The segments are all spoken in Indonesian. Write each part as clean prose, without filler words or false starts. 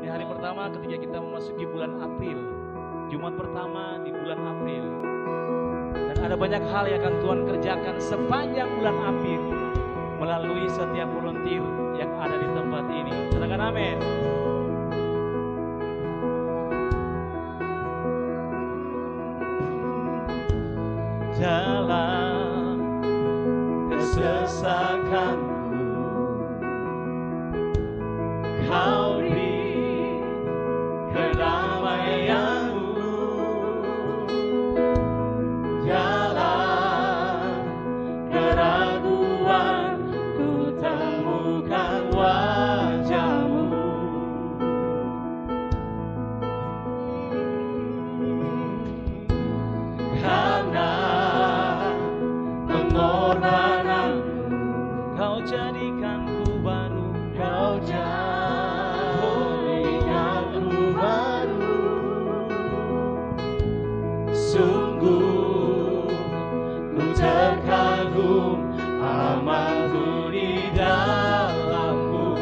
hari pertama ketika kita memasuki bulan April, Jumat pertama di bulan April. Dan ada banyak hal yang akan Tuhan kerjakan sepanjang bulan April melalui setiap volunteer yang ada di tempat ini. Katakan amin. Dalam kesesakanku, Kau beri kedamaianmu. Dalam keraguan ku temukan wajah-Mu. Karena pengorbananmu, Kau jadikanku baru. Kau jadikanku baru. Sungguh ku terkagum amanku di dalam-Mu,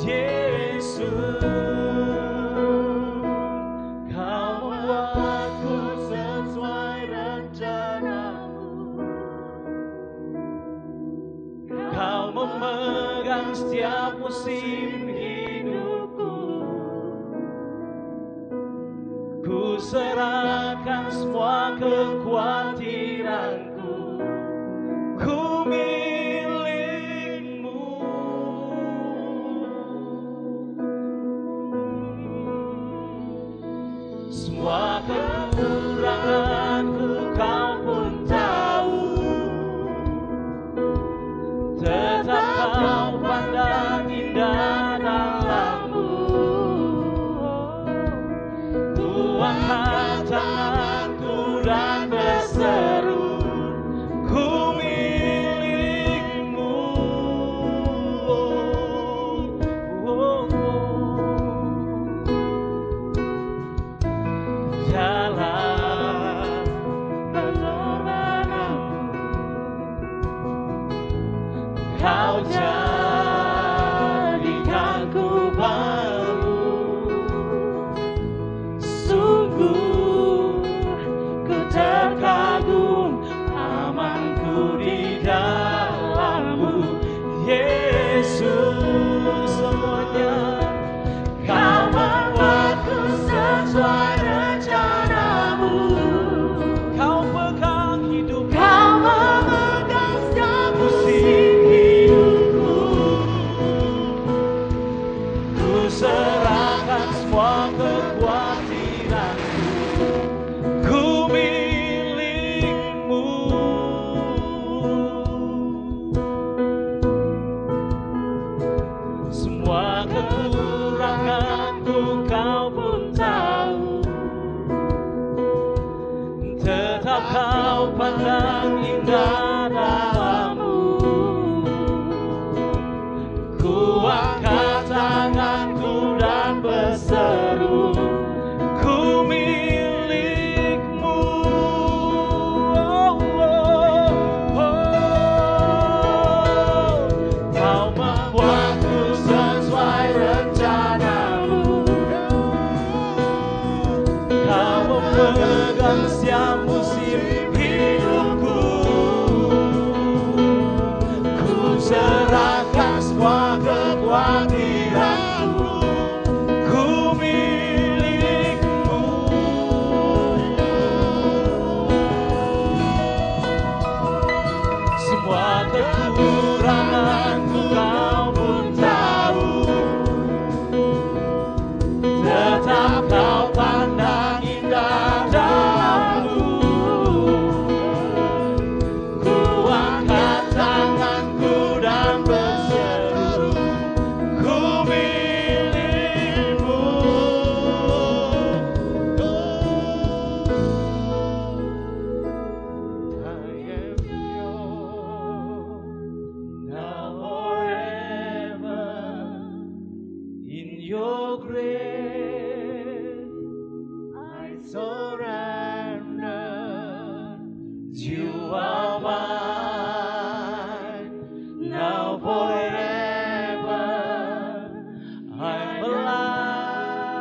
Yesus. Kau membuatku sesuai rencana-Mu. Kau memegang setiap musim hidupku. Ku serahkan semua kekhawatiranku. Ku milik-Mu. Semua kekuranganku Kau pun tahu. Tetap Kau pandang indah dalam-Mu. Ku angkat tanganku dan berseru, ku milik-Mu. Dalam pengorbananmu, Kau jadikanku baru. Sungguh ku terkagum amanku di dalam-Mu, Yesus. Semuanya Kau membuatku sesuai rencana-Mu. Kau pegang hidup, Kau memegang setiap musim hidupku. Ku serahkan semua kekhawatiranku. Ku milik-Mu. Semua kekuranganku Kau pun tahu. Tetap Kau pandang indah dalam-Mu. Ku angkat tanganku dan berseru, ku milik-Mu. Kau membuatku sesuai rencana-Mu. Kau memegang setiap musim hidupku. Ku serahkan semua kekhawatiranku. Ku milik-Mu. Semua kekuranganku Kau pun tahu. Tetap Kau pandang indah dalam-Mu. Ku angkat tanganku dan berseru, ku milik-Mu. I am yours now forever. In Your grace I surrender. You are mine now forever. I'm alive.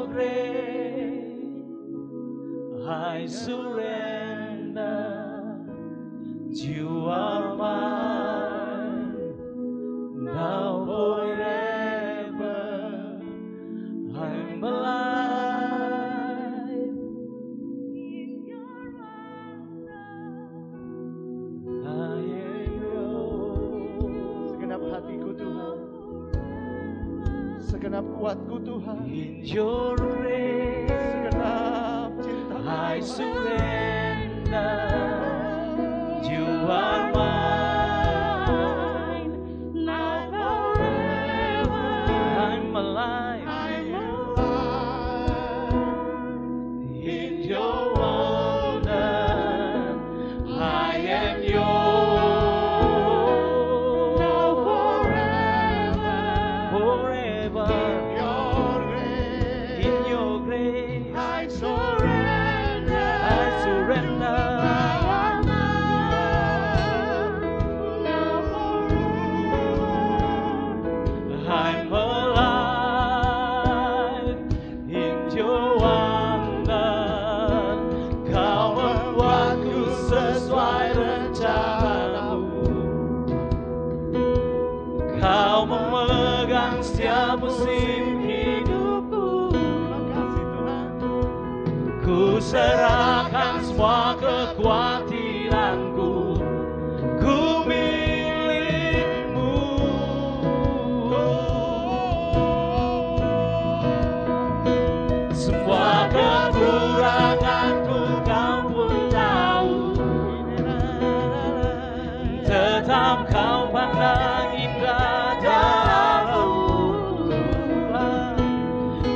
your grace, I surrender. You are mine, now forever. I'm alive in your arms. I am yours. Segenap hatiku Tuhan, segenap kuatku Tuhan, In your grace, segenap cinta I surrender. You are mine, now forever. I'm alive in your wonder. I am yours, now forever. In your grace, I surrender. I'm alive in your wonder. Kau membuatku sesuai rencanamu. Kau memegang setiap musim hidupku. Ku serahkan semua kekhawatiranku. Ku milikmu. Semua kekuranganku kau pun tahu. Tetap kau pandang indah dalamku.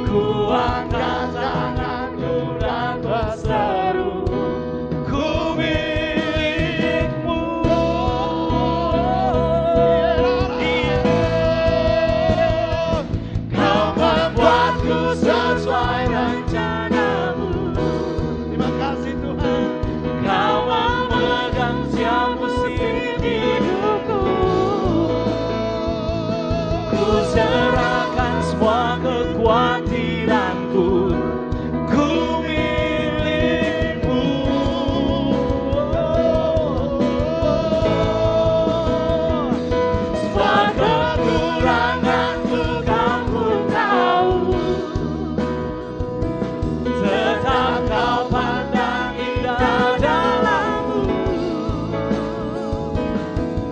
Ku angkat tanganku dan berseru, ku milikmu. Kau membuatku sesuai rencanamu. Terima kasih Tuhan. Kau memegang setiap musim hidupku. Ku serahkan semua kekhawatiranku. Ku milikmu. Semua kekuranganku kau pun tahu. Tetap kau pandang indah dalamku.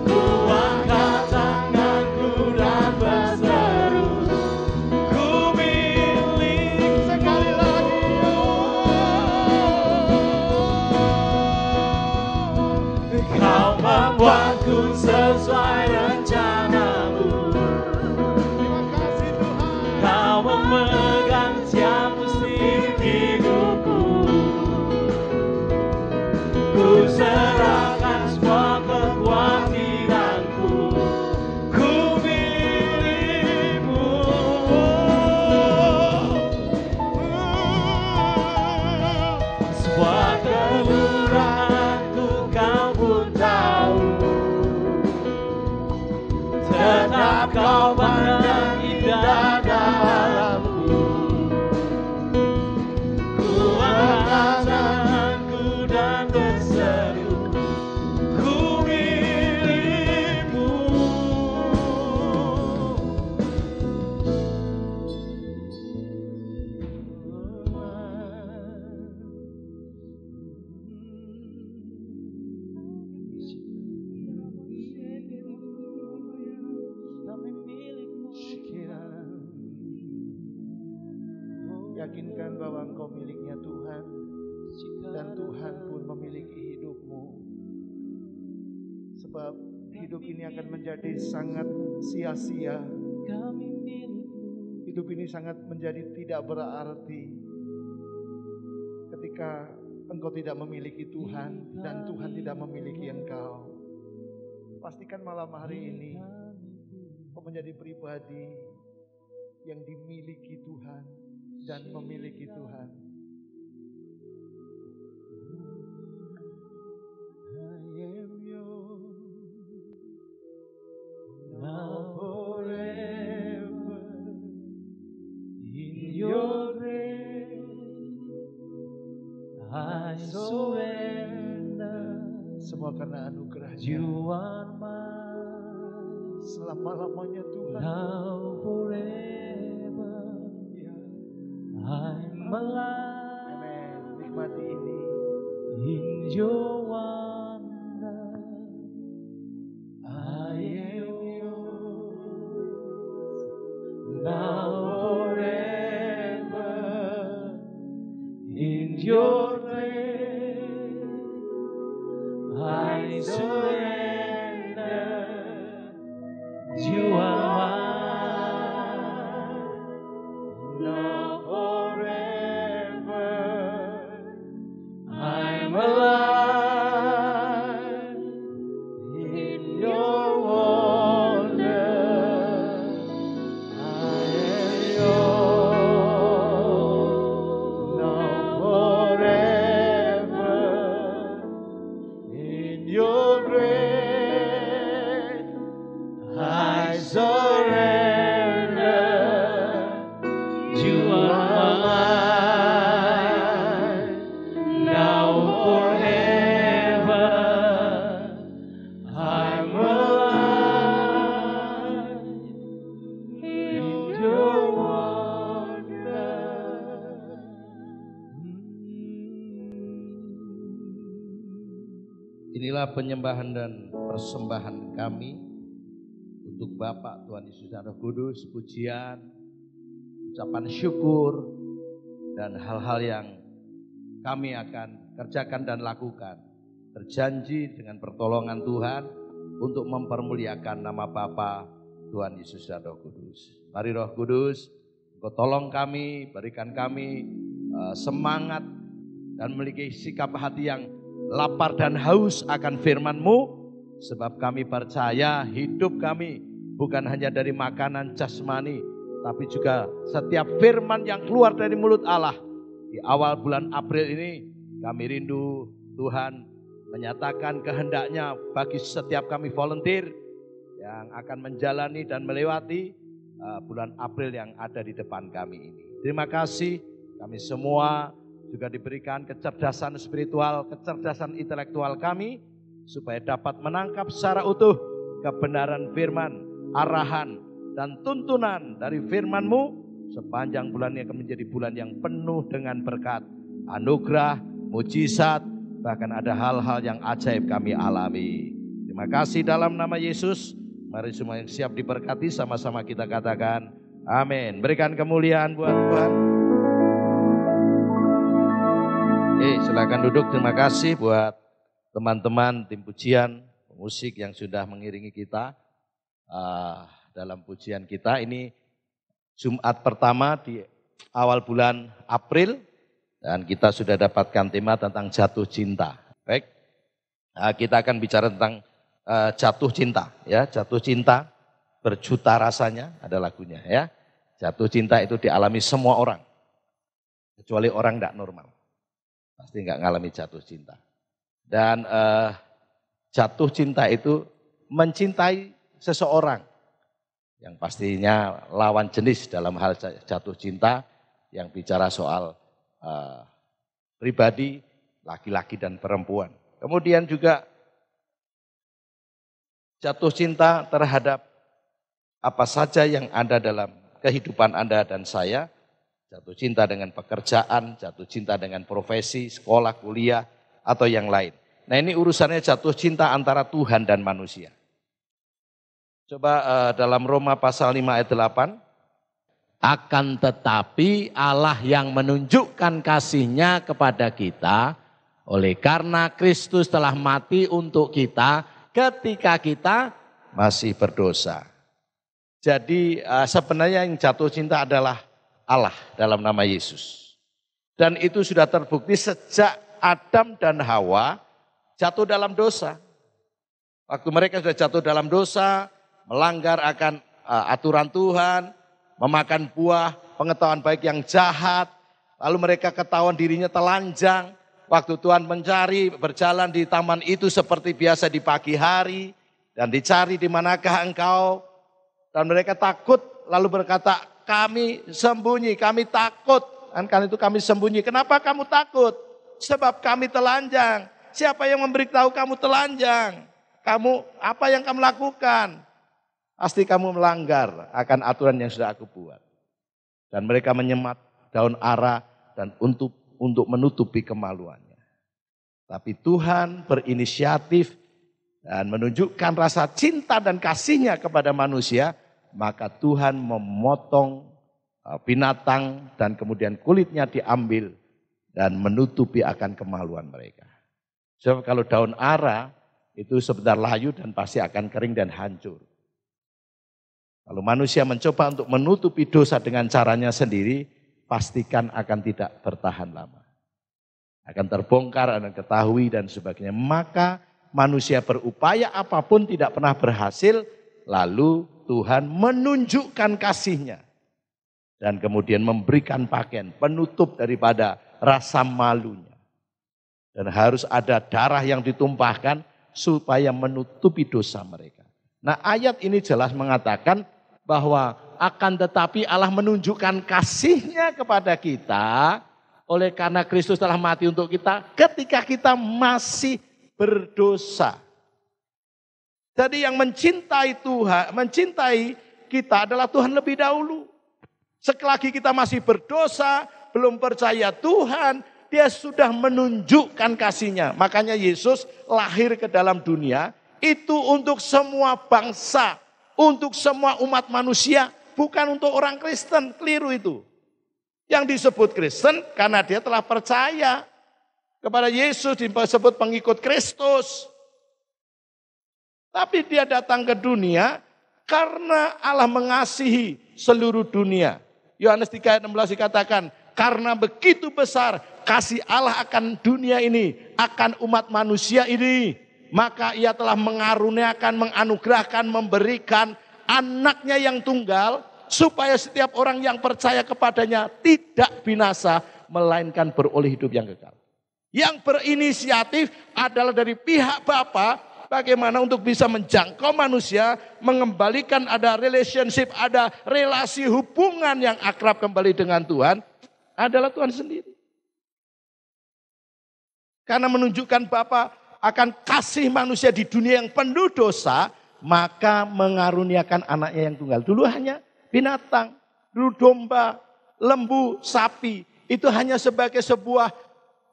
Ku angkat tanganku dan berseru, ku milik. Sekali lagi Kau membuatku sesuai rencanamu. terima kasih Tuhan. Kau memegang setiap musim hidupku. Ku serahkan semua kekhawatiranku. Ku milikmu. Semua kekuranganku kau pun tahu. Tetap kau pandang indah dalamku. Ku angkat tanganku dan berseru, ku milikmu. Kami milikmu. Yakinkan bahwa engkau miliknya Tuhan, dan Tuhan pun memiliki hidupmu. Sebab hidup ini akan menjadi sangat sia-sia. Kami milikmu. Hidup ini sangat menjadi tidak berarti ketika engkau tidak memiliki Tuhan dan Tuhan tidak memiliki engkau. Pastikan malam hari ini engkau menjadi pribadi yang dimiliki Tuhan dan memiliki Tuhan. I am yours now forever in your grace. I surrender. Semua karena anugerah-Nya. You are mine. Selama-lamanya Tuhan. Now forever. Ya. I'm alive. Amen. Nikmati ini. In your wonder. I am yours. Now forever. In your grace. I surrender. You are mine. Now forever. I'm alive in your wonder. I am yours. Now forever. In your grace, I surrender. You are mine. Now forever. I'm alive in your wonder. Inilah penyembahan dan persembahan kami untuk Bapak Tuhan Yesus dan Roh Kudus, pujian, ucapan syukur, dan hal-hal yang kami akan kerjakan dan lakukan. Berjanji dengan pertolongan Tuhan untuk mempermuliakan nama Bapa Tuhan Yesus dan Roh Kudus. Mari Roh Kudus, Engkau tolong kami, berikan kami semangat dan memiliki sikap hati yang lapar dan haus akan firman-Mu, sebab kami percaya hidup kami bukan hanya dari makanan jasmani, tapi juga setiap firman yang keluar dari mulut Allah. Di awal bulan April ini kami rindu Tuhan menyatakan kehendak-Nya bagi setiap kami volunteer yang akan menjalani dan melewati bulan April yang ada di depan kami ini. Terima kasih, kami semua juga diberikan kecerdasan spiritual, kecerdasan intelektual kami, supaya dapat menangkap secara utuh kebenaran firman, arahan, dan tuntunan dari firman-Mu. Sepanjang bulan ini akan menjadi bulan yang penuh dengan berkat, anugerah, mujizat, bahkan ada hal-hal yang ajaib kami alami. Terima kasih dalam nama Yesus. Mari semua yang siap diberkati sama-sama kita katakan amin. Berikan kemuliaan buat Tuhan. Silakan duduk. Terima kasih buat teman-teman tim pujian, musik yang sudah mengiringi kita dalam pujian kita. Ini Jumat pertama di awal bulan April dan kita sudah dapatkan tema tentang jatuh cinta. Baik, kita akan bicara tentang jatuh cinta, ya. Jatuh cinta berjuta rasanya, ada lagunya, ya. Jatuh cinta itu dialami semua orang, kecuali orang tidak normal, pasti nggak ngalami jatuh cinta. Dan jatuh cinta itu mencintai seseorang yang pastinya lawan jenis dalam hal jatuh cinta, yang bicara soal pribadi laki-laki dan perempuan. Kemudian juga jatuh cinta terhadap apa saja yang ada dalam kehidupan Anda dan saya. Jatuh cinta dengan pekerjaan, jatuh cinta dengan profesi, sekolah, kuliah, atau yang lain. Nah, ini urusannya jatuh cinta antara Tuhan dan manusia. Coba dalam Roma pasal 5 ayat 8. Akan tetapi Allah yang menunjukkan kasih-Nya kepada kita, oleh karena Kristus telah mati untuk kita ketika kita masih berdosa. Jadi sebenarnya yang jatuh cinta adalah Allah dalam nama Yesus. Dan itu sudah terbukti sejak Adam dan Hawa jatuh dalam dosa. Waktu mereka sudah jatuh dalam dosa, melanggar akan aturan Tuhan, memakan buah pengetahuan baik yang jahat, lalu mereka ketahuan dirinya telanjang. Waktu Tuhan mencari, berjalan di taman itu seperti biasa di pagi hari, dan dicari di manakah engkau, dan mereka takut, lalu berkata, kami sembunyi, kami takut. Kan itu kami sembunyi, kenapa kamu takut? sebab kami telanjang. Siapa yang memberitahu kamu telanjang? Apa yang kamu lakukan? Pasti kamu melanggar akan aturan yang sudah aku buat. Dan mereka menyemat daun ara dan untuk menutupi kemaluannya. Tapi Tuhan berinisiatif dan menunjukkan rasa cinta dan kasihnya kepada manusia, maka Tuhan memotong binatang dan kemudian kulitnya diambil dan menutupi akan kemaluan mereka. Sebab kalau daun ara itu sebentar layu dan pasti akan kering dan hancur. Kalau manusia mencoba untuk menutupi dosa dengan caranya sendiri, pastikan akan tidak bertahan lama. Akan terbongkar, akan ketahui dan sebagainya. Maka manusia berupaya apapun tidak pernah berhasil, lalu Tuhan menunjukkan kasih-Nya. Dan kemudian memberikan pakaian, penutup daripada rasa malunya. Dan harus ada darah yang ditumpahkan supaya menutupi dosa mereka. Nah, ayat ini jelas mengatakan bahwa akan tetapi Allah menunjukkan kasih-Nya kepada kita oleh karena Kristus telah mati untuk kita ketika kita masih berdosa. Jadi yang mencintai Tuhan, mencintai kita adalah Tuhan lebih dahulu. Selagi kita masih berdosa, belum percaya Tuhan, Dia sudah menunjukkan kasih-Nya. Makanya Yesus lahir ke dalam dunia itu untuk semua bangsa, untuk semua umat manusia, bukan untuk orang Kristen. Keliru itu. Yang disebut Kristen karena dia telah percaya kepada Yesus, disebut pengikut Kristus. Tapi dia datang ke dunia karena Allah mengasihi seluruh dunia. Yohanes 3 ayat 16 dikatakan, karena begitu besar kasih Allah akan dunia ini, akan umat manusia ini, maka Ia telah mengaruniakan, menganugerahkan, memberikan anaknya yang tunggal, supaya setiap orang yang percaya kepadanya tidak binasa, melainkan beroleh hidup yang kekal. Yang berinisiatif adalah dari pihak Bapa. Bagaimana untuk bisa menjangkau manusia, mengembalikan ada relationship, ada relasi hubungan yang akrab kembali dengan Tuhan, adalah Tuhan sendiri. Karena menunjukkan Bapa akan kasih manusia di dunia yang penuh dosa, maka mengaruniakan anaknya yang tunggal. Dulu hanya binatang, dulu domba, lembu, sapi, itu hanya sebagai sebuah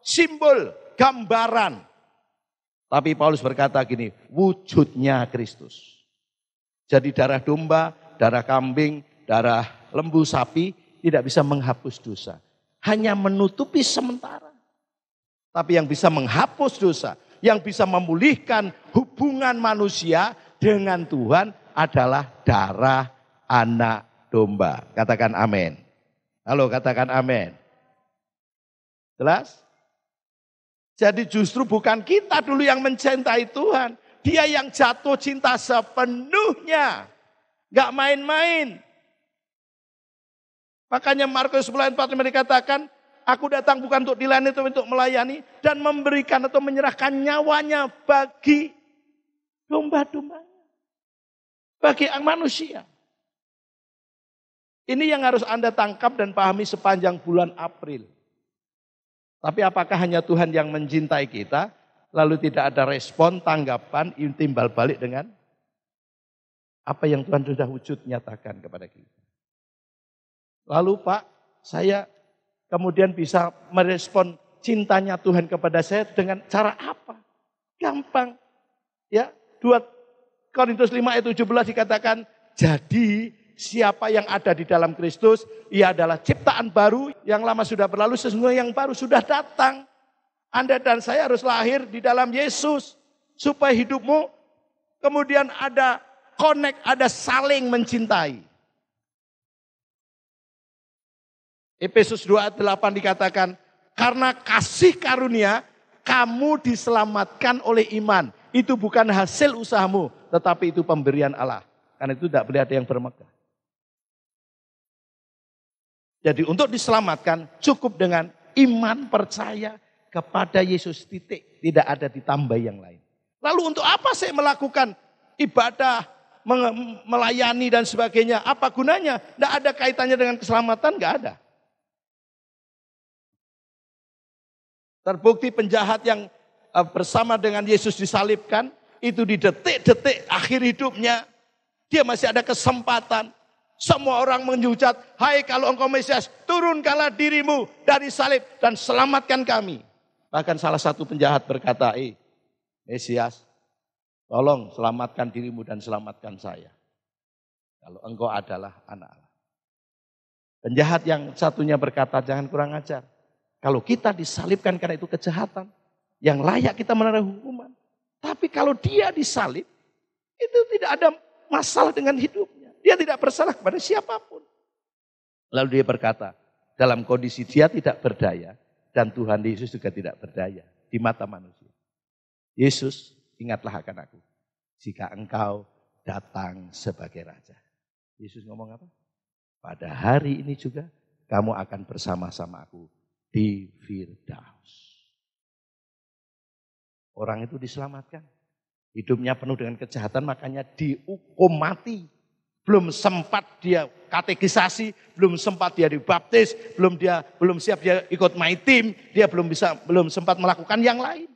simbol, gambaran. Tapi Paulus berkata gini, wujudnya Kristus. Jadi darah domba, darah kambing, darah lembu, sapi tidak bisa menghapus dosa. Hanya menutupi sementara. Tapi yang bisa menghapus dosa, yang bisa memulihkan hubungan manusia dengan Tuhan adalah darah anak domba. Katakan amin. Halo, katakan amin. Jelas? Jadi justru bukan kita dulu yang mencintai Tuhan. Dia yang jatuh cinta sepenuhnya. Gak main-main. Makanya Markus 10 ayat 45 dikatakan, aku datang bukan untuk dilayani, tapi untuk melayani. Dan memberikan atau menyerahkan nyawanya bagi domba-dombanya. Bagi manusia. Ini yang harus Anda tangkap dan pahami sepanjang bulan April. Tapi apakah hanya Tuhan yang mencintai kita, lalu tidak ada respon, tanggapan, timbal balik dengan apa yang Tuhan sudah wujud nyatakan kepada kita. Lalu Pak, saya kemudian bisa merespon cintanya Tuhan kepada saya dengan cara apa? Gampang. Ya, 2 Korintus 5 ayat 17 dikatakan, jadi siapa yang ada di dalam Kristus, ia adalah ciptaan baru, yang lama sudah berlalu, sesungguhnya yang baru sudah datang. Anda dan saya harus lahir di dalam Yesus, supaya hidupmu kemudian ada connect, ada saling mencintai. Efesus 2 ayat 8 dikatakan, karena kasih karunia, kamu diselamatkan oleh iman. Itu bukan hasil usahamu, tetapi itu pemberian Allah. Karena itu tidak boleh ada yang bermegah. Jadi untuk diselamatkan cukup dengan iman percaya kepada Yesus, titik. Tidak ada ditambah yang lain. Lalu untuk apa saya melakukan ibadah, melayani dan sebagainya? Apa gunanya? Tidak ada kaitannya dengan keselamatan, tidak ada. Terbukti penjahat yang bersama dengan Yesus disalibkan, itu di detik-detik akhir hidupnya, dia masih ada kesempatan. Semua orang menghujat, hai kalau engkau Mesias, turunkanlah dirimu dari salib dan selamatkan kami. Bahkan salah satu penjahat berkata, Mesias, tolong selamatkan dirimu dan selamatkan saya. Kalau engkau adalah anak Allah. Penjahat yang satunya berkata, jangan kurang ajar. Kalau kita disalibkan karena itu kejahatan, yang layak kita menerima hukuman. Tapi kalau dia disalib, itu tidak ada masalah dengan hidupnya. Dia tidak bersalah kepada siapapun. Lalu dia berkata, dalam kondisi dia tidak berdaya, dan Tuhan Yesus juga tidak berdaya di mata manusia. Yesus, ingatlah akan aku, jika engkau datang sebagai Raja. Yesus ngomong apa? Pada hari ini juga kamu akan bersama-sama aku di Firdaus. Orang itu diselamatkan. Hidupnya penuh dengan kejahatan, makanya dihukum mati. Belum sempat dia katekisasi, belum sempat dia dibaptis, belum siap dia ikut my team, dia belum sempat melakukan yang lain.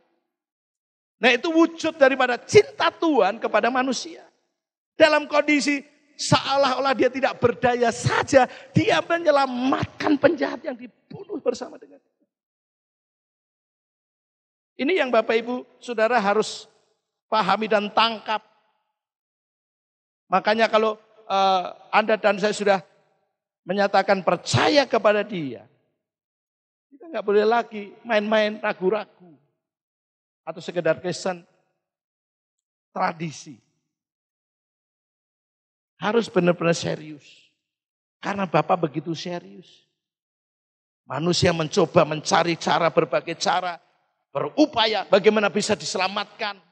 Nah, itu wujud daripada cinta Tuhan kepada manusia. Dalam kondisi seolah-olah dia tidak berdaya saja, dia menyelamatkan penjahat yang dibunuh bersama dengan dia. Ini yang Bapak Ibu Saudara harus pahami dan tangkap. Makanya kalau Anda dan saya sudah menyatakan percaya kepada dia, kita nggak boleh lagi main-main ragu-ragu atau sekedar kesan tradisi. Harus benar-benar serius. Karena Bapak begitu serius. Manusia mencoba mencari cara, berbagai cara, berupaya bagaimana bisa diselamatkan.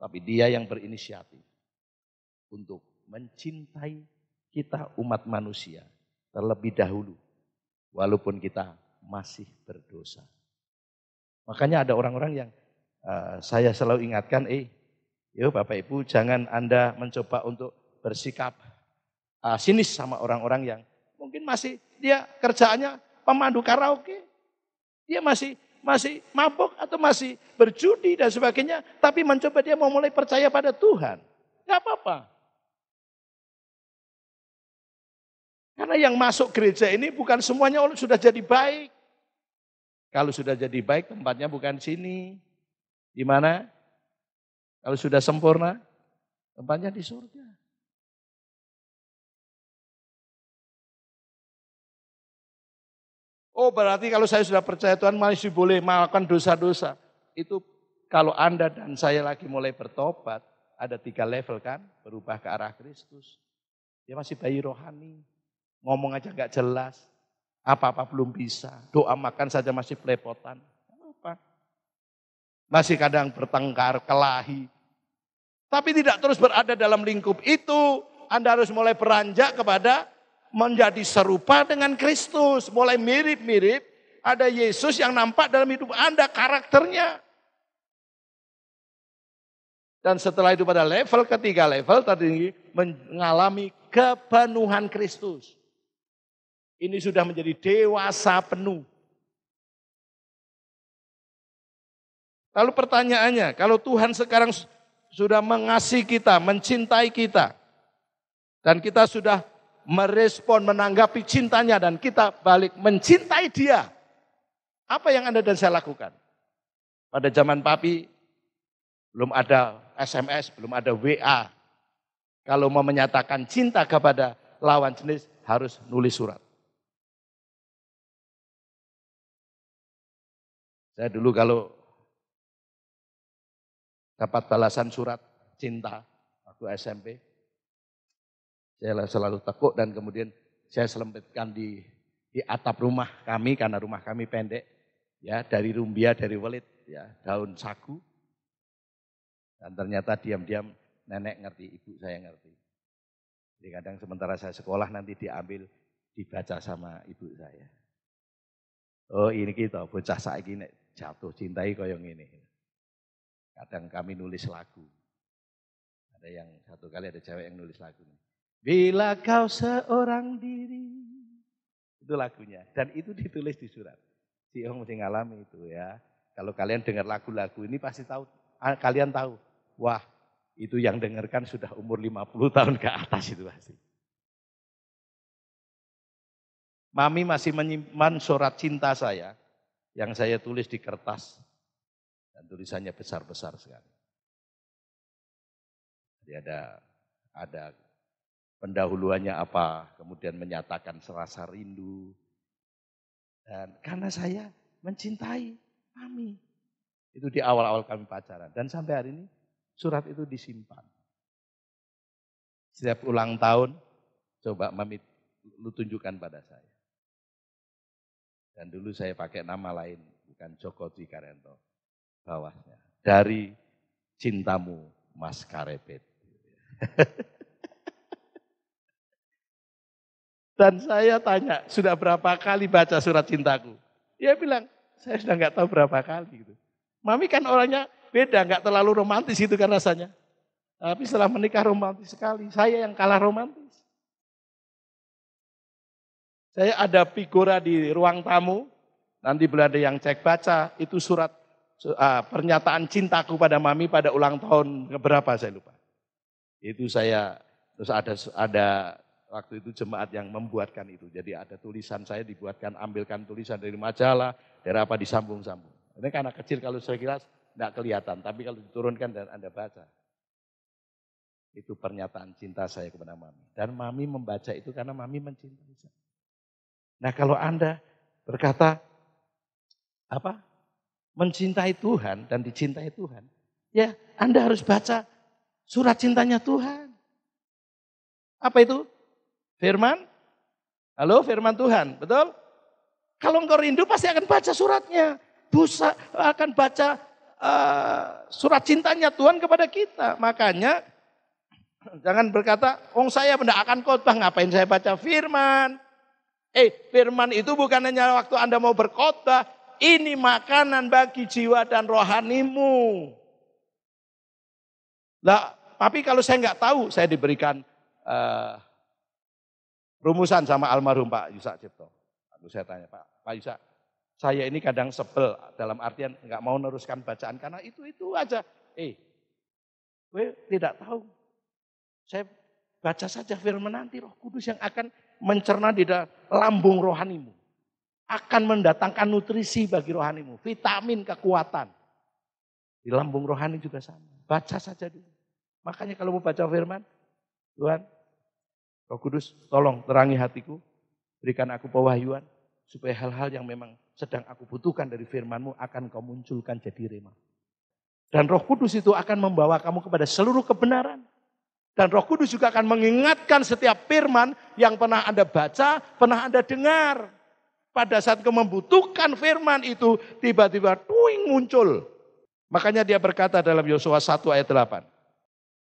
Tapi dia yang berinisiatif untuk mencintai kita umat manusia terlebih dahulu. Walaupun kita masih berdosa. Makanya ada orang-orang yang saya selalu ingatkan, Bapak Ibu jangan Anda mencoba untuk bersikap sinis sama orang-orang yang mungkin masih dia kerjaannya pemandu karaoke. Dia masih mabuk atau masih berjudi dan sebagainya. Tapi mencoba dia mau mulai percaya pada Tuhan. Gak apa-apa. Karena yang masuk gereja ini bukan semuanya sudah jadi baik. Kalau sudah jadi baik tempatnya bukan sini. Di mana? Kalau sudah sempurna tempatnya di surga. Oh berarti kalau saya sudah percaya Tuhan masih boleh melakukan dosa-dosa. Itu kalau Anda dan saya lagi mulai bertobat, ada 3 level kan, berubah ke arah Kristus. Dia masih bayi rohani, ngomong aja gak jelas, apa-apa belum bisa, doa makan saja masih pelepotan. Apa? Masih kadang bertengkar, kelahi. Tapi tidak terus berada dalam lingkup itu, Anda harus mulai beranjak kepada menjadi serupa dengan Kristus. Mulai mirip-mirip, ada Yesus yang nampak dalam hidup Anda, karakternya. Dan setelah itu pada level ketiga, level tertinggi, mengalami kepenuhan Kristus. Ini sudah menjadi dewasa penuh. Lalu pertanyaannya, kalau Tuhan sekarang sudah mengasihi kita, mencintai kita, dan kita sudah merespon, menanggapi cintanya dan kita balik mencintai dia. Apa yang Anda dan saya lakukan? Pada zaman Papi belum ada SMS, belum ada WA. Kalau mau menyatakan cinta kepada lawan jenis harus nulis surat. Saya dulu kalau dapat balasan surat cinta waktu SMP, saya selalu tekuk dan kemudian saya selempitkan di atap rumah kami karena rumah kami pendek, ya dari rumbia, dari welit, ya daun sagu. Dan ternyata diam-diam nenek ngerti, ibu saya ngerti. Jadi kadang sementara saya sekolah nanti diambil, dibaca sama ibu saya. Oh ini kita bocah saiki nek jatuh cintai koyo ngene. Kadang kami nulis lagu. Ada yang satu kali ada cewek yang nulis lagu. Bila kau seorang diri. Itu lagunya. Dan itu ditulis di surat. Si Ong mesti ngalami itu ya. Kalau kalian dengar lagu-lagu ini pasti tahu. Kalian tahu. Wah, itu yang dengarkan sudah umur 50 tahun ke atas itu pasti. Mami masih menyimpan surat cinta saya yang saya tulis di kertas dan tulisannya besar-besar sekali. Jadi ada pendahuluannya apa, kemudian menyatakan serasa rindu. Dan karena saya mencintai Mami. Itu di awal-awal kami pacaran dan sampai hari ini surat itu disimpan. Setiap ulang tahun coba Mami lu tunjukkan pada saya. Dan dulu saya pakai nama lain, bukan Joko Dwi Karento. Bawahnya, dari cintamu Mas Karepet. Dan saya tanya, sudah berapa kali baca surat cintaku? Dia bilang, saya sudah nggak tahu berapa kali. Gitu. Mami kan orangnya beda, nggak terlalu romantis itu kan rasanya. Tapi setelah menikah romantis sekali, saya yang kalah romantis. Saya ada figura di ruang tamu, nanti boleh ada yang cek baca, itu surat pernyataan cintaku pada Mami pada ulang tahun keberapa saya lupa. Itu saya, terus ada waktu itu jemaat yang membuatkan itu. Jadi ada tulisan saya dibuatkan, ambilkan tulisan dari majalah, dari apa disambung-sambung. Ini kan anak kecil kalau saya kira tidak kelihatan, tapi kalau diturunkan dan Anda baca. Itu pernyataan cinta saya kepada Mami. Dan Mami membaca itu karena Mami mencintai saya. Nah kalau Anda berkata, mencintai Tuhan dan dicintai Tuhan, ya Anda harus baca surat cintanya Tuhan. Apa itu? Firman? Halo, firman Tuhan, betul? Kalau engkau rindu pasti akan baca suratnya. Akan baca surat cintanya Tuhan kepada kita. Makanya jangan berkata, saya tidak akan khotbah, ngapain saya baca firman? Firman itu bukan hanya waktu Anda mau berkhotbah, ini makanan bagi jiwa dan rohanimu. Nah, tapi kalau saya nggak tahu, saya diberikan rumusan sama almarhum Pak Yusak Cipto. Lalu saya tanya, Pak Yusak, saya ini kadang sebel dalam artian nggak mau meneruskan bacaan karena itu aja. Gue tidak tahu. Saya baca saja firman nanti Roh Kudus yang akan mencerna di dalam lambung rohanimu. Akan mendatangkan nutrisi bagi rohanimu. Vitamin, kekuatan. Di lambung rohani juga sama. Baca saja dulu. Makanya kalau mau baca firman, Tuhan, Roh Kudus tolong terangi hatiku. Berikan aku pewahyuan. Supaya hal-hal yang memang sedang aku butuhkan dari firman-Mu akan kau munculkan jadi rema. Dan Roh Kudus itu akan membawa kamu kepada seluruh kebenaran. Dan Roh Kudus juga akan mengingatkan setiap firman yang pernah Anda baca, pernah Anda dengar. Pada saat kau membutuhkan firman itu, tiba-tiba tuing muncul. Makanya dia berkata dalam Yosua 1 ayat 8.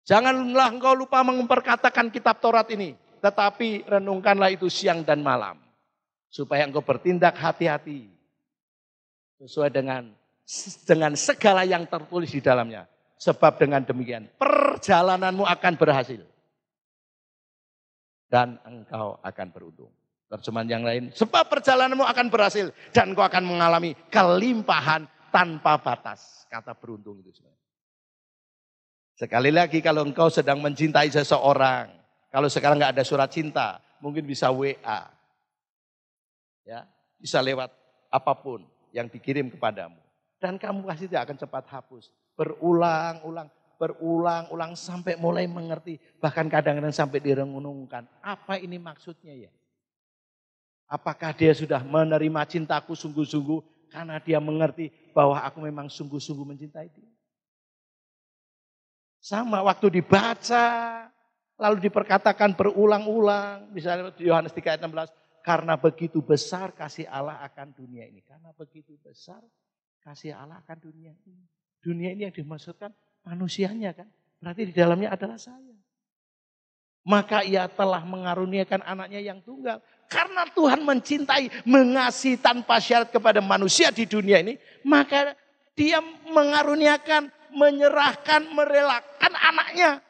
Janganlah engkau lupa memperkatakan kitab Taurat ini. Tetapi renungkanlah itu siang dan malam. Supaya engkau bertindak hati-hati. Sesuai dengan segala yang tertulis di dalamnya. Sebab dengan demikian perjalananmu akan berhasil. Dan engkau akan beruntung. Terjemahan yang lain, sebab perjalananmu akan berhasil. Dan engkau akan mengalami kelimpahan tanpa batas. Kata beruntung itu sebenarnya. Sekali lagi kalau engkau sedang mencintai seseorang. Kalau sekarang nggak ada surat cinta, mungkin bisa WA. Ya, bisa lewat apapun yang dikirim kepadamu. Dan kamu pasti tidak akan cepat hapus. Berulang-ulang sampai mulai mengerti. Bahkan kadang-kadang sampai direnungkan. Apa ini maksudnya ya? Apakah dia sudah menerima cintaku sungguh-sungguh karena dia mengerti bahwa aku memang sungguh-sungguh mencintai dia? Sama waktu dibaca, lalu diperkatakan berulang-ulang. Misalnya Yohanes 3 ayat 16. Karena begitu besar kasih Allah akan dunia ini. Karena begitu besar kasih Allah akan dunia ini. Dunia ini yang dimaksudkan manusianya kan. Berarti di dalamnya adalah saya. Maka ia telah mengaruniakan anaknya yang tunggal. Karena Tuhan mencintai, mengasihi tanpa syarat kepada manusia di dunia ini. Maka dia mengaruniakan, menyerahkan, merelakan anaknya.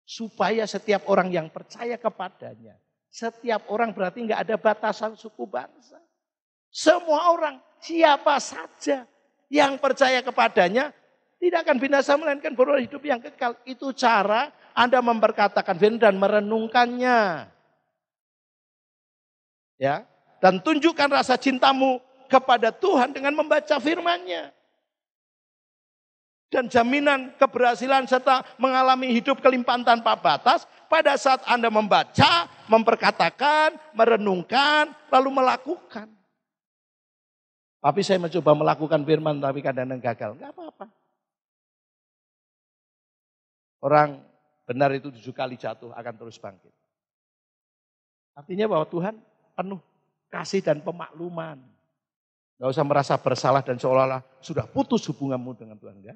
Supaya setiap orang yang percaya kepadanya. Setiap orang berarti nggak ada batasan suku bangsa. Semua orang, siapa saja yang percaya kepadanya tidak akan binasa melainkan beroleh hidup yang kekal. Itu cara Anda memperkatakan firman dan merenungkannya. Ya, dan tunjukkan rasa cintamu kepada Tuhan dengan membaca firman-Nya. Dan jaminan keberhasilan serta mengalami hidup kelimpahan tanpa batas pada saat Anda membaca, memperkatakan, merenungkan, lalu melakukan. Tapi saya mencoba melakukan firman tapi kadang-kadang gagal. Enggak apa-apa. Orang benar itu 7 kali jatuh akan terus bangkit. Artinya bahwa Tuhan penuh kasih dan pemakluman. Enggak usah merasa bersalah dan seolah-olah sudah putus hubunganmu dengan Tuhan. Enggak.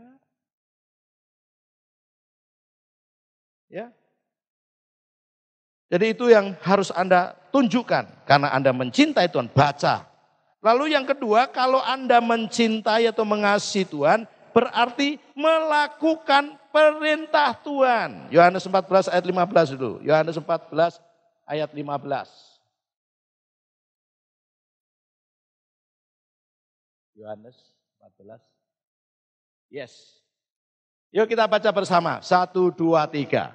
Ya. Jadi itu yang harus Anda tunjukkan. Karena Anda mencintai Tuhan, baca. Lalu yang kedua, kalau Anda mencintai atau mengasihi Tuhan, berarti melakukan perintah Tuhan. Yohanes 14 ayat 15 dulu. Yohanes 14 ayat 15. Yohanes 14. Yes. Yuk kita baca bersama. 1, 2, 3.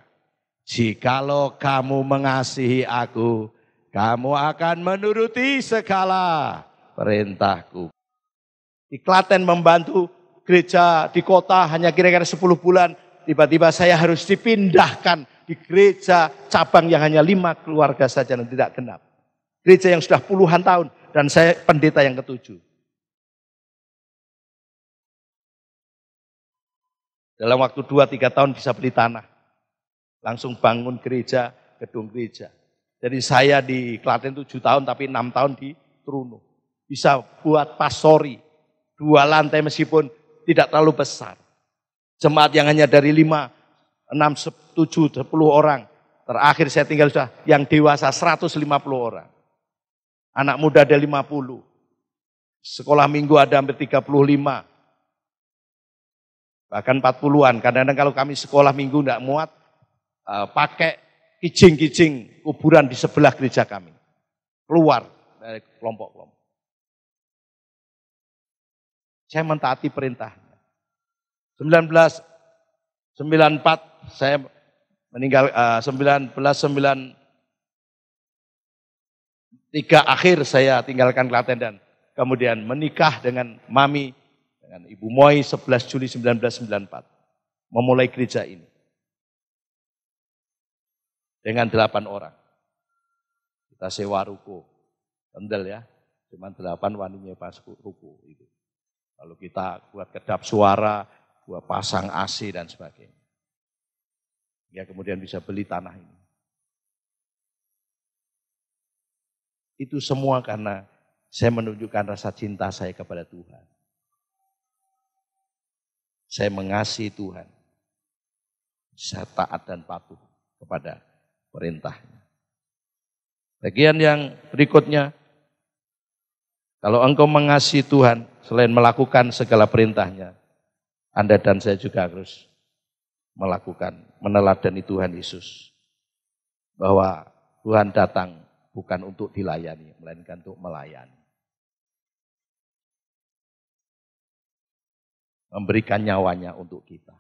Jikalau kamu mengasihi aku, kamu akan menuruti segala perintahku. Di Klaten membantu gereja di kota hanya kira-kira 10 bulan. Tiba-tiba saya harus dipindahkan di gereja cabang yang hanya 5 keluarga saja dan tidak genap. Gereja yang sudah puluhan tahun dan saya pendeta yang ke-7. Dalam waktu 2-3 tahun bisa beli tanah. Langsung bangun gereja, gedung gereja. Jadi saya di Klaten 7 tahun tapi 6 tahun di Truno. Bisa buat pastori. 2 lantai meskipun tidak terlalu besar. Jemaat yang hanya dari 5, 6, 7, 10 orang. Terakhir saya tinggal sudah yang dewasa 150 orang. Anak muda ada 50. Sekolah minggu ada hampir 35. Bahkan 40-an. Kadang-kadang kalau kami sekolah minggu tidak muat, pakai kijing-kijing kuburan di sebelah gereja kami. Keluar dari kelompok-kelompok. Saya mentaati perintahnya. 1994 saya meninggal, 1993 akhir saya tinggalkan Klaten dan kemudian menikah dengan Mami, dengan Ibu Moi 11 Juli 1994. Memulai gereja ini. Dengan 8 orang. Kita sewa ruko. Kendel ya. Cuma 8 waninya pas ruko itu. Lalu kita buat kedap suara, buat pasang AC dan sebagainya. Ya kemudian bisa beli tanah ini. Itu semua karena saya menunjukkan rasa cinta saya kepada Tuhan. Saya mengasihi Tuhan. Saya taat dan patuh kepada perintahnya. Bagian yang berikutnya, kalau engkau mengasihi Tuhan, selain melakukan segala perintahnya, Anda dan saya juga harus melakukan, meneladani Tuhan Yesus. Bahwa Tuhan datang bukan untuk dilayani, melainkan untuk melayani. Memberikan nyawanya untuk kita.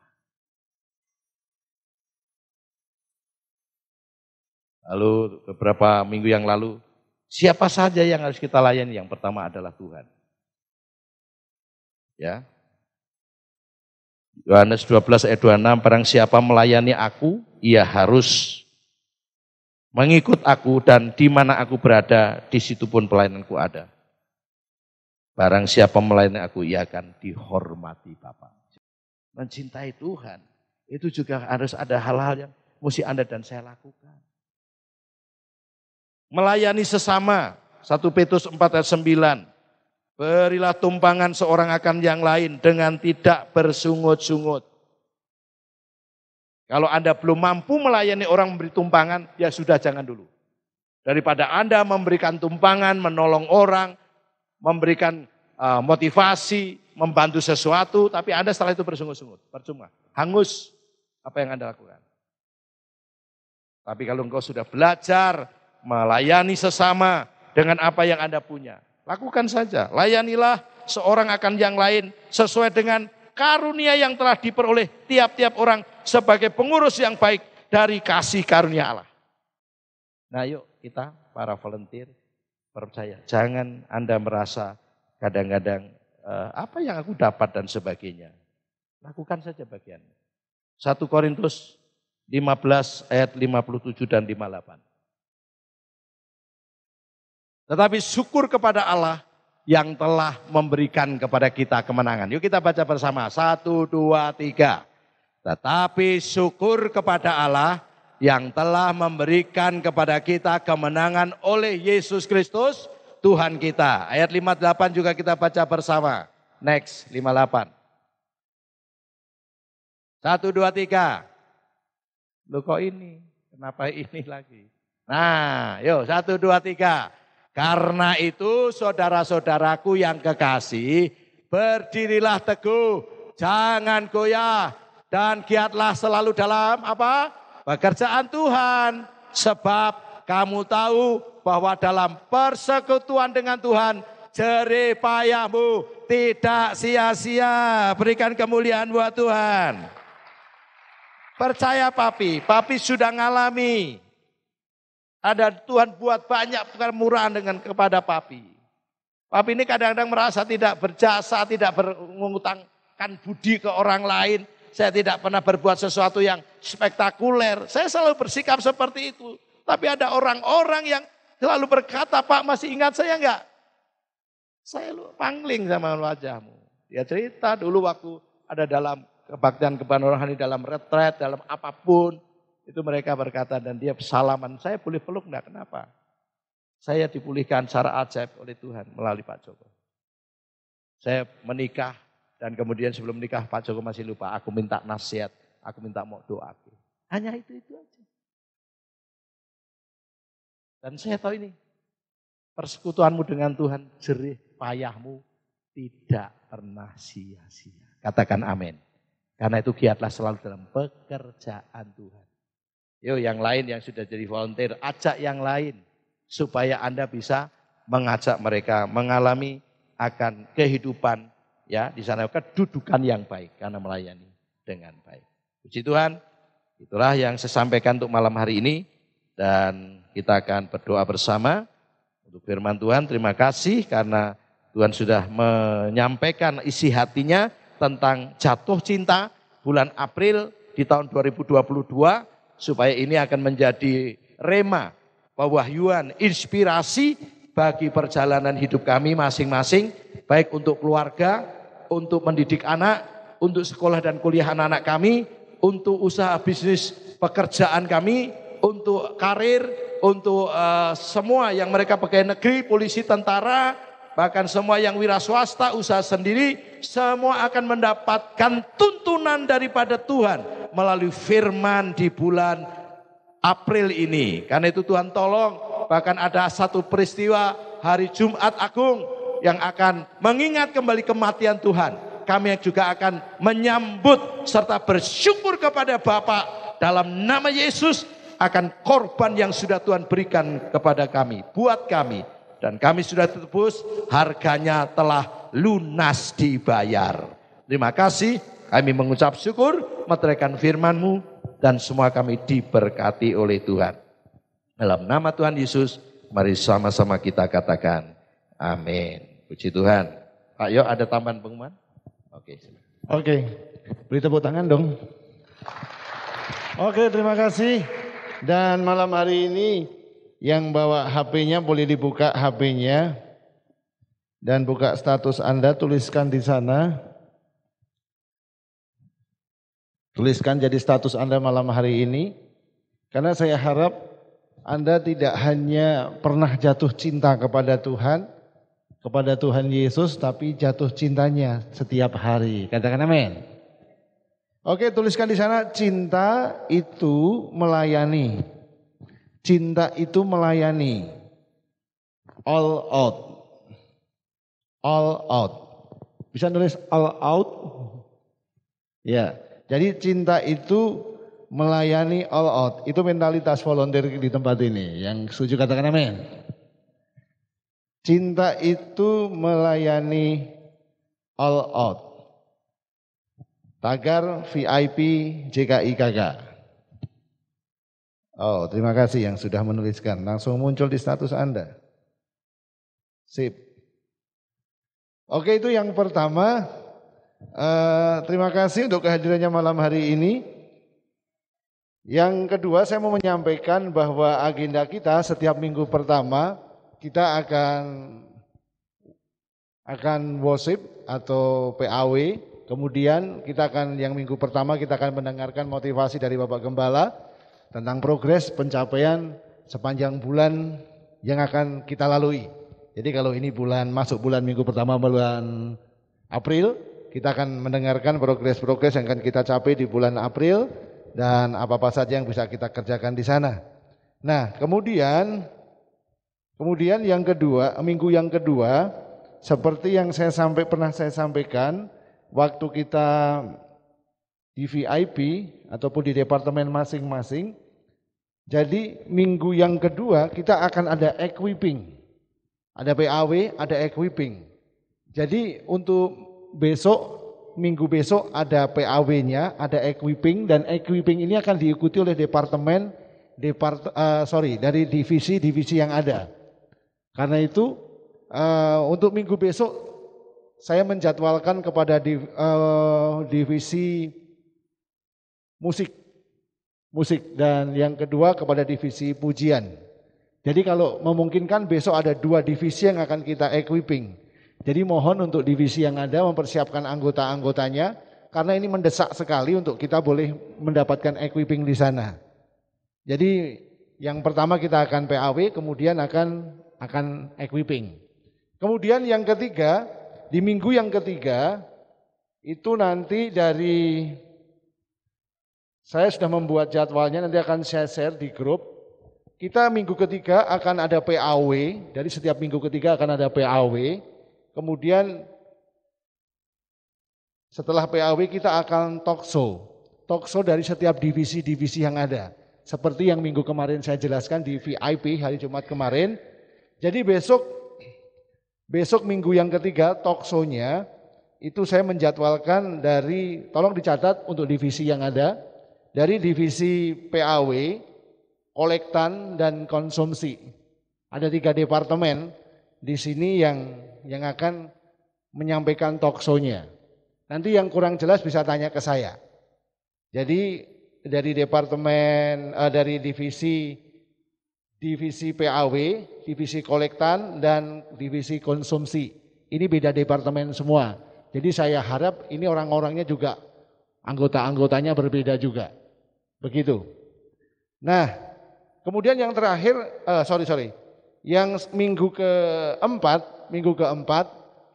Lalu beberapa minggu yang lalu, siapa saja yang harus kita layani? Yang pertama adalah Tuhan. Ya. Yohanes 12 ayat 26, barang siapa melayani aku, ia harus mengikut aku dan di mana aku berada, di situ pun pelayananku ada. Barang siapa melayani aku, ia akan dihormati Bapa. Mencintai Tuhan, itu juga harus ada hal-hal yang mesti Anda dan saya lakukan. Melayani sesama, 1 Petrus 4 ayat 9. Berilah tumpangan seorang akan yang lain dengan tidak bersungut-sungut. Kalau Anda belum mampu melayani orang memberi tumpangan, ya sudah jangan dulu. Daripada Anda memberikan tumpangan, menolong orang, memberikan motivasi, membantu sesuatu, tapi Anda setelah itu bersungut-sungut. Percuma, hangus apa yang Anda lakukan. Tapi kalau engkau sudah belajar melayani sesama dengan apa yang Anda punya. Lakukan saja, layanilah seorang akan yang lain sesuai dengan karunia yang telah diperoleh tiap-tiap orang sebagai pengurus yang baik dari kasih karunia Allah. Nah yuk kita para volunteer percaya, jangan Anda merasa kadang-kadang apa yang aku dapat dan sebagainya. Lakukan saja bagian. 1 Korintus 15 ayat 57 dan 58. Tetapi syukur kepada Allah yang telah memberikan kepada kita kemenangan. Yuk kita baca bersama. 1, 2, 3. Tetapi syukur kepada Allah yang telah memberikan kepada kita kemenangan oleh Yesus Kristus Tuhan kita. Ayat 58 juga kita baca bersama. Next, 58. 1, 2, 3. Loh kok ini? Kenapa ini lagi? Nah, yuk 1, 2, 3. Karena itu saudara-saudaraku yang kekasih, berdirilah teguh, jangan goyah, dan giatlah selalu dalam apa? Pekerjaan Tuhan. Sebab kamu tahu bahwa dalam persekutuan dengan Tuhan, jerih payahmu tidak sia-sia. Berikan kemuliaan buat Tuhan. Percaya papi sudah ngalami. Ada Tuhan buat banyak kemurahan kepada papi. Papi ini kadang-kadang merasa tidak berjasa, tidak mengutangkan budi ke orang lain. Saya tidak pernah berbuat sesuatu yang spektakuler. Saya selalu bersikap seperti itu. Tapi ada orang-orang yang selalu berkata, Pak masih ingat saya enggak? Saya pangling sama wajahmu. Dia cerita dulu waktu ada dalam kebaktian rohani, dalam retret, dalam apapun. Itu mereka berkata dan dia salaman. Saya boleh peluk enggak? Kenapa? Saya dipulihkan secara ajaib oleh Tuhan melalui Pak Joko. Saya menikah dan kemudian sebelum menikah Pak Joko masih lupa. Aku minta nasihat, aku minta mau doa. Hanya itu aja. Dan saya tahu ini, persekutuanmu dengan Tuhan, jerih payahmu tidak pernah sia-sia. Katakan amin. Karena itu giatlah selalu dalam pekerjaan Tuhan. Yuk yang lain yang sudah jadi volunteer, ajak yang lain. Supaya Anda bisa mengajak mereka mengalami akan kehidupan ya di sana kedudukan yang baik karena melayani dengan baik. Puji Tuhan, itulah yang saya sampaikan untuk malam hari ini dan kita akan berdoa bersama untuk firman Tuhan. Terima kasih karena Tuhan sudah menyampaikan isi hatinya tentang jatuh cinta bulan April di tahun 2022 supaya ini akan menjadi rema, pewahyuan, inspirasi bagi perjalanan hidup kami masing-masing, baik untuk keluarga, untuk mendidik anak, untuk sekolah dan kuliah anak-anak kami, untuk usaha bisnis pekerjaan kami, untuk karir, untuk semua yang mereka pegawai negeri, polisi, tentara, bahkan semua yang wira swasta, usaha sendiri, semua akan mendapatkan tuntunan daripada Tuhan melalui firman di bulan April ini. Karena itu Tuhan tolong, bahkan ada satu peristiwa hari Jumat Agung yang akan mengingat kembali kematian Tuhan. Kami juga akan menyambut serta bersyukur kepada Bapa dalam nama Yesus akan korban yang sudah Tuhan berikan kepada kami, buat kami. Dan kami sudah tebus, harganya telah lunas dibayar. Terima kasih, kami mengucap syukur, meteraikan firman-Mu, dan semua kami diberkati oleh Tuhan. Dalam nama Tuhan Yesus, mari sama-sama kita katakan, amin. Puji Tuhan. Pak Yo, ada tambahan pengumuman? Oke, beri tepuk tangan dong. Oke, terima kasih. Dan malam hari ini yang bawa HP-nya boleh dibuka HP-nya dan buka status Anda, tuliskan di sana. Tuliskan jadi status Anda malam hari ini. Karena saya harap Anda tidak hanya pernah jatuh cinta kepada Tuhan Yesus, tapi jatuh cintanya setiap hari. Katakan amin. Oke, tuliskan di sana, cinta itu melayani. Cinta itu melayani. All out. All out. Bisa nulis all out? Ya. Jadi cinta itu melayani all out. Itu mentalitas volunteer di tempat ini. Yang setuju katakan amin. Cinta itu melayani all out. Tagar VIP JKIKK. Oh, terima kasih yang sudah menuliskan. Langsung muncul di status Anda. Sip. Oke, itu yang pertama. Terima kasih untuk kehadirannya malam hari ini. Yang kedua, saya mau menyampaikan bahwa agenda kita setiap minggu pertama kita akan worship atau PAW. Kemudian kita akan yang minggu pertama kita akan mendengarkan motivasi dari Bapak Gembala tentang progres pencapaian sepanjang bulan yang akan kita lalui. Jadi kalau ini masuk bulan minggu pertama bulan April, kita akan mendengarkan progres-progres yang akan kita capai di bulan April dan apa-apa saja yang bisa kita kerjakan di sana. Nah, kemudian yang kedua, minggu yang kedua, seperti yang pernah saya sampaikan waktu kita di VIP ataupun di departemen masing-masing. Jadi minggu yang kedua kita akan ada equipping. Ada PAW, ada equipping. Jadi untuk minggu besok ada PAW-nya, ada equipping, dan equipping ini akan diikuti oleh dari divisi-divisi yang ada. Karena itu untuk minggu besok saya menjadwalkan kepada divisi musik dan yang kedua kepada divisi pujian. Jadi kalau memungkinkan besok ada 2 divisi yang akan kita equipping. Jadi mohon untuk divisi yang ada mempersiapkan anggota-anggotanya karena ini mendesak sekali untuk kita boleh mendapatkan equipping di sana. Jadi yang pertama kita akan PAW, kemudian akan equipping. Kemudian yang ketiga, di minggu yang ketiga itu nanti saya sudah membuat jadwalnya, nanti akan saya share di grup. Kita minggu ketiga akan ada PAW, dari setiap minggu ketiga akan ada PAW. Kemudian setelah PAW kita akan talk show dari setiap divisi-divisi yang ada. Seperti yang minggu kemarin saya jelaskan di VIP hari Jumat kemarin. Jadi besok minggu yang ketiga talk show-nya itu saya menjadwalkan tolong dicatat untuk divisi yang ada, dari divisi PAW, kolektan dan konsumsi. Ada 3 departemen di sini yang akan menyampaikan talk show-nya. Nanti yang kurang jelas bisa tanya ke saya. Jadi dari dari divisi PAW, divisi kolektan dan divisi konsumsi. Ini beda departemen semua. Jadi saya harap ini orang-orangnya juga anggota-anggotanya berbeda juga. Begitu. Nah, kemudian yang terakhir, yang minggu keempat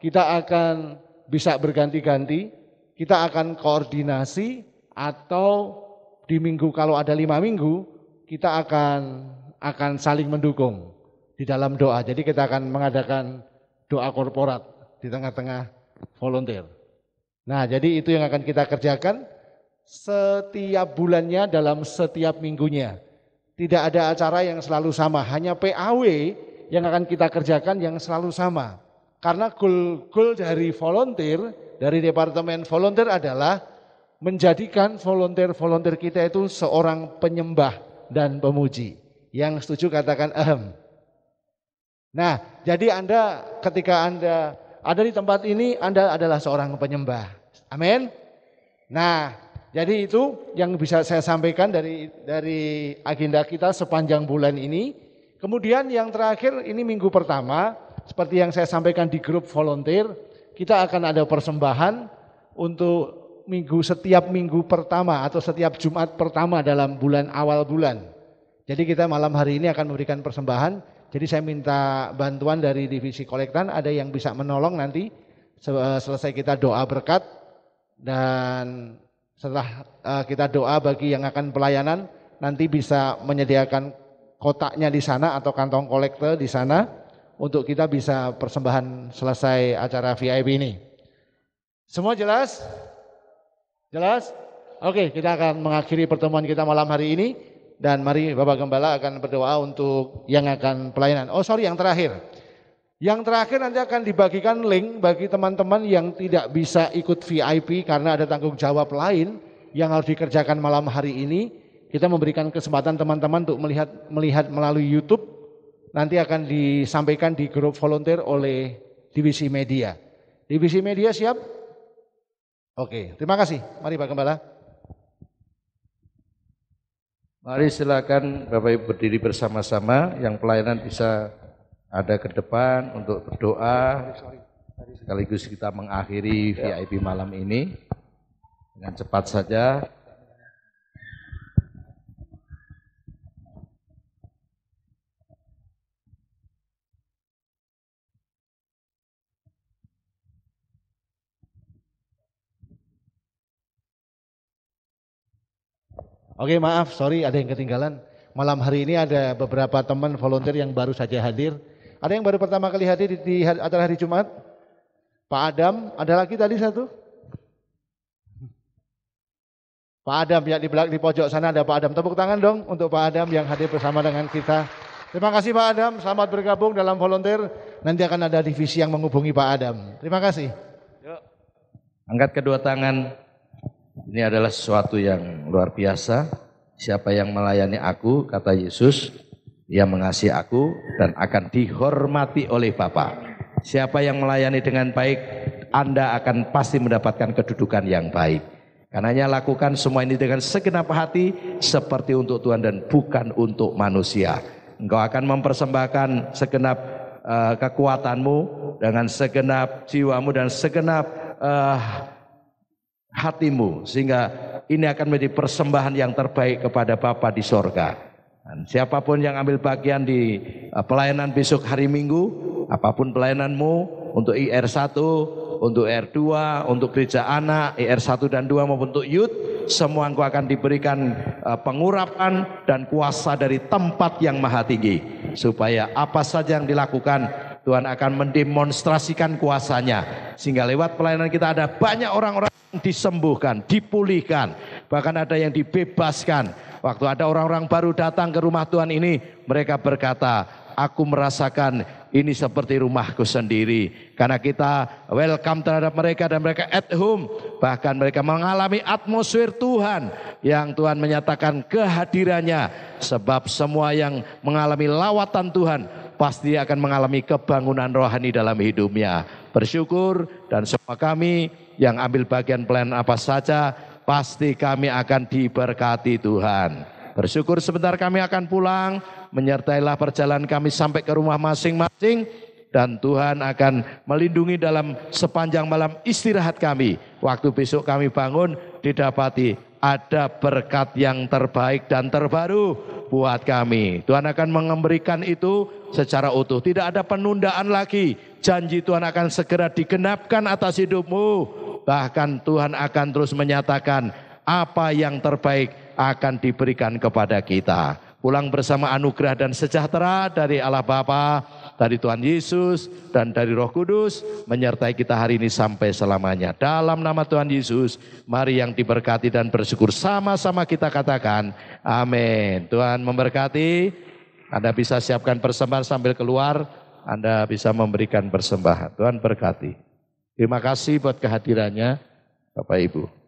kita akan bisa berganti-ganti, kita akan koordinasi atau di minggu kalau ada 5 minggu kita akan saling mendukung di dalam doa. Jadi kita akan mengadakan doa korporat di tengah-tengah volunteer. Nah, jadi itu yang akan kita kerjakan setiap bulannya dalam setiap minggunya. Tidak ada acara yang selalu sama, hanya PAW yang akan kita kerjakan yang selalu sama. Karena goal dari volunteer, dari departemen volunteer adalah menjadikan volunteer kita itu seorang penyembah dan pemuji. Yang setuju katakan ahem. Nah, jadi ketika Anda ada di tempat ini, Anda adalah seorang penyembah. Amin. Nah, jadi itu yang bisa saya sampaikan dari agenda kita sepanjang bulan ini. Kemudian yang terakhir ini minggu pertama, seperti yang saya sampaikan di grup volunteer, kita akan ada persembahan untuk setiap minggu pertama atau setiap Jumat pertama dalam awal bulan. Jadi kita malam hari ini akan memberikan persembahan. Jadi saya minta bantuan dari divisi kolektan, ada yang bisa menolong nanti selesai kita doa berkat dan setelah kita doa bagi yang akan pelayanan, nanti bisa menyediakan kotaknya di sana atau kantong kolektor di sana untuk kita bisa persembahan selesai acara VIP ini. Semua jelas? Jelas? Oke, kita akan mengakhiri pertemuan kita malam hari ini. Dan mari Bapak Gembala akan berdoa untuk yang akan pelayanan. Oh sorry, yang terakhir. Yang terakhir nanti akan dibagikan link bagi teman-teman yang tidak bisa ikut VIP karena ada tanggung jawab lain yang harus dikerjakan malam hari ini. Kita memberikan kesempatan teman-teman untuk melihat melalui YouTube. Nanti akan disampaikan di grup volunteer oleh divisi media. Divisi media siap? Oke, terima kasih. Mari Pak Gembala. Mari silakan Bapak Ibu berdiri bersama-sama, yang pelayanan bisa ada ke depan untuk berdoa, sekaligus kita mengakhiri VIP malam ini dengan cepat saja. Oke maaf, sorry ada yang ketinggalan. Malam hari ini ada beberapa teman volunteer yang baru saja hadir. Ada yang baru pertama kali hadir di acara hari Jumat? Pak Adam, ada lagi tadi satu? Pak Adam ya di belakang di pojok sana ada Pak Adam. Tepuk tangan dong untuk Pak Adam yang hadir bersama dengan kita. Terima kasih Pak Adam, selamat bergabung dalam volunteer. Nanti akan ada divisi yang menghubungi Pak Adam. Terima kasih. Yuk. Angkat kedua tangan. Ini adalah sesuatu yang luar biasa. Siapa yang melayani aku, kata Yesus, dia mengasihi aku dan akan dihormati oleh Bapa. Siapa yang melayani dengan baik, Anda akan pasti mendapatkan kedudukan yang baik. Karenanya lakukan semua ini dengan segenap hati seperti untuk Tuhan dan bukan untuk manusia. Engkau akan mempersembahkan segenap kekuatanmu dengan segenap jiwamu dan segenap hatimu, sehingga ini akan menjadi persembahan yang terbaik kepada Bapa di sorga. Dan siapapun yang ambil bagian di pelayanan besok hari Minggu, apapun pelayananmu, untuk IR1, untuk R2, untuk gereja anak, IR1 dan 2 maupun untuk youth, semua engkau akan diberikan pengurapan dan kuasa dari tempat yang maha tinggi, supaya apa saja yang dilakukan Tuhan akan mendemonstrasikan kuasanya, sehingga lewat pelayanan kita ada banyak orang-orang disembuhkan, dipulihkan, bahkan ada yang dibebaskan. Waktu ada orang-orang baru datang ke rumah Tuhan ini, mereka berkata, aku merasakan ini seperti rumahku sendiri. Karena kita welcome terhadap mereka dan mereka at home. Bahkan mereka mengalami atmosfer Tuhan yang Tuhan menyatakan kehadirannya. Sebab semua yang mengalami lawatan Tuhan pasti akan mengalami kebangunan rohani dalam hidupnya. Bersyukur dan semua kami yang ambil bagian pelayanan apa saja, pasti kami akan diberkati Tuhan. Bersyukur sebentar kami akan pulang, menyertailah perjalanan kami sampai ke rumah masing-masing, dan Tuhan akan melindungi dalam sepanjang malam istirahat kami. Waktu besok kami bangun, didapati ada berkat yang terbaik dan terbaru buat kami. Tuhan akan memberikan itu secara utuh, tidak ada penundaan lagi. Janji Tuhan akan segera digenapkan atas hidupmu. Bahkan Tuhan akan terus menyatakan apa yang terbaik akan diberikan kepada kita. Pulang bersama anugerah dan sejahtera dari Allah Bapa, dari Tuhan Yesus, dan dari Roh Kudus menyertai kita hari ini sampai selamanya. Dalam nama Tuhan Yesus, mari yang diberkati dan bersyukur sama-sama kita katakan amin. Tuhan memberkati. Anda bisa siapkan persembahan sambil keluar, Anda bisa memberikan persembahan. Tuhan berkati. Terima kasih buat kehadirannya Bapak Ibu.